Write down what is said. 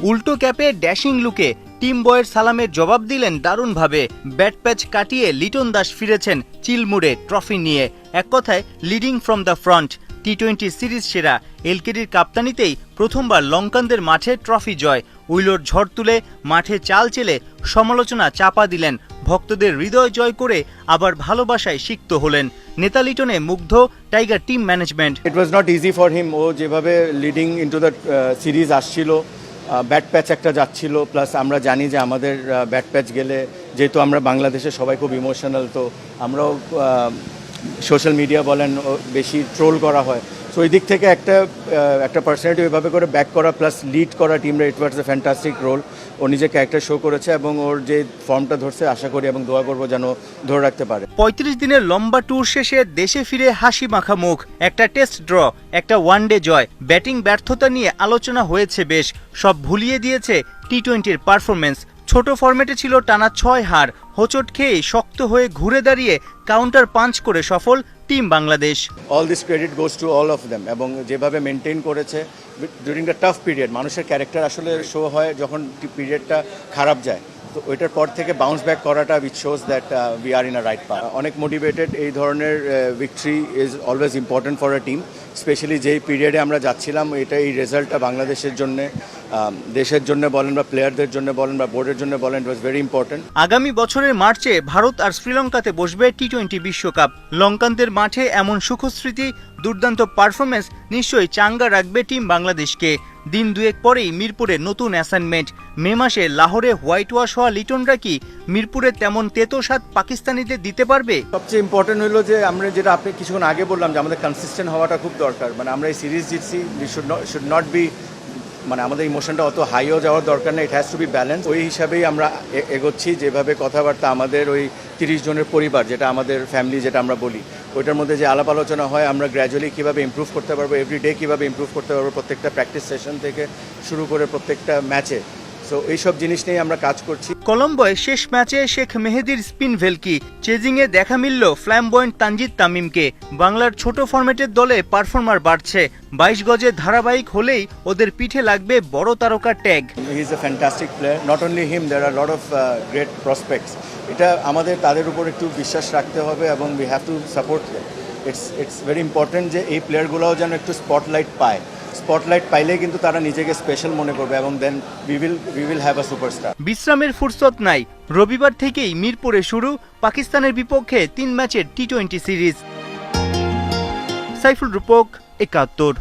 উল্টো ক্যাপে ড্যাশিং লুকে টিম বয়ের সালামের জবাব দিলেন দারুণভাবে। ব্যাট প্যাচ কাটিয়ে লিটন দাস ফিরেছেন চিলমুড়ে ট্রফি নিয়ে। এক কথায় লিডিং ফ্রম দ্য ফ্রন্ট। টি-20 সিরিজ সেরা এলকেডির কাপ্তানিতেই প্রথমবার লঙ্কানদের মাঠে ট্রফি জয়। উইলোর ঝড় তুলে মাঠে চাল চেলে সমালোচনা চাপা দিলেন। ভক্তদের হৃদয় জয় করে আবার ভালোবাসায় সিক্ত হলেন। নেতা লিটনে মুগ্ধ tiger team management. It was not easy for him. ও যেভাবে লিডিং ইনটু দ্য সিরিজ আসছিল, ব্যাট প্যাচ একটা যাচ্ছিল, প্লাস আমরা জানি যে আমাদের ব্যাট প্যাচ গেলে, যেহেতু আমরা বাংলাদেশে সবাই খুব ইমোশনাল, তো আমরাও সোশ্যাল মিডিয়া বলেন বেশি ট্রোল করা হয়। সো ওই দিক থেকে একটা পার্সোনালিটি ওইভাবে করে ব্যাক করা প্লাস লিড করা টিমরা, ইট ওয়াজ এ ফ্যান্টাস্টিক রোল। ও নিজে ক্যারেক্টার শো করেছে এবং ওর যে ফর্মটা ধরছে আশা করি এবং দোয়া করবো যেন ধরে রাখতে পারে। 35 দিনের লম্বা ট্যুর শেষে দেশে ফিরে হাসি মাখা মুখ। একটা টেস্ট ড্র, একটা ওয়ানডে জয়। ব্যাটিং ব্যর্থতা নিয়ে আলোচনা হয়েছে বেশ। সব ভুলিয়ে দিয়েছে টি-20-র পারফরমেন্স। ছোট ফরম্যাটে ছিল টানা 6 হার। হোঁচট খেয়ে শক্ত হয়ে ঘুরে দাঁড়িয়ে কাউন্টার পাঞ্চ করে সফল team Bangladesh. All this credit goes to all of them. এবং যেভাবে মেনটেন করেছে ডিউরিং দ্য টাফ পিরিয়ড। মানুষের ক্যারেক্টার আসলে শো হয় যখন পিরিয়ডটা খারাপ যায়, তো ওইটার পর থেকে বাউন্স ব্যাক করাটা which shows that we are in a right path. অনেক মোটিভেটেড। এই ধরনের victory is always important for a team, specially যেই পিরিয়ডে আমরা যাচ্ছিলাম। এই রেজাল্টটা বাংলাদেশের জন্য, দেশের জন্য বলেন বা প্লেয়ারদের জন্য বলেন বা বোর্ডের জন্য বলেন, ইট ওয়াজ ভেরি ইম্পর্টেন্ট। আগামী বছরের মার্চে ভারত আর শ্রীলঙ্কাতে বসবে টি-20 বিশ্বকাপ। লঙ্কানদের মাঠে এমন সুখস্মৃতি, দুর্দান্ত পারফরমেন্স নিশ্চয়ই চাঙ্গা রাখবে টিম বাংলাদেশকে। দিন দুয়েক পরেই মিরপুরে নতুন অ্যাসাইনমেন্ট। মে মাসে লাহোরে হোয়াইট ওয়াশ হওয়া লিটনরা কি মিরপুরে তেমন তেতো স্বাদ পাকিস্তানিদের দিতে পারবে? সবচেয়ে ইম্পর্টেন্ট হলো যে আমরা যেটা আপনি কিছুক্ষণ আগে বললাম যে আমাদের কনসিস্টেন্ট হওয়াটা খুব দরকার। মানে আমরা এই সিরিজ জিতছি, উই শুড নট বি, মানে আমাদের ইমোশনটা অত হাইও যাওয়ার দরকার নেই। It has to be balance. ওই হিসাবেই আমরা এগোচ্ছি। যেভাবে কথাবার্তা আমাদের ওই 30 জনের পরিবার, যেটা আমাদের ফ্যামিলি যেটা আমরা বলি, ওইটার মধ্যে যে আলাপ আলোচনা হয় আমরা গ্র্যাজুয়ালি কীভাবে ইমপ্রুভ করতে পারবো, এভরিডে কীভাবে ইমপ্রুভ করতে পারবো, প্রত্যেকটা প্র্যাকটিস সেশন থেকে শুরু করে প্রত্যেকটা ম্যাচে। সো এইসব জিনিস নিয়ে আমরা কাজ করছি। কলম্বোয় শেষ ম্যাচে শেখ মেহেদীর স্পিন ভেলকি, চেজিংয়ে দেখা মিলল ফ্ল্যামবয়েন্ট তানজিদ তামিমকে। বাংলার ছোট ফরম্যাটের দলে পারফর্মার বাড়ছে। 22 গজে ধারাবাহিক হলেই ওদের পিঠে লাগবে বড় তারকার tag. He is a fantastic player. Not only him, there are lot of great prospects. এটা আমাদের তাদের উপর একটু বিশ্বাস রাখতে হবে এবং we have to support them. It's very important যে এই প্লেয়ারগুলোও যেন একটু স্পটলাইট পায়। স্পটলাইট পাইলে কিন্তু তারা নিজেকে স্পেশাল মনে করবে এবং then we will have a superstar. বিশ্রামের ফুরসত নাই। রবিবার থেকেই মিরপুরে শুরু পাকিস্তানের বিপক্ষে 3 ম্যাচের টি-20 সিরিজ। সাইফুল রূপক, 71।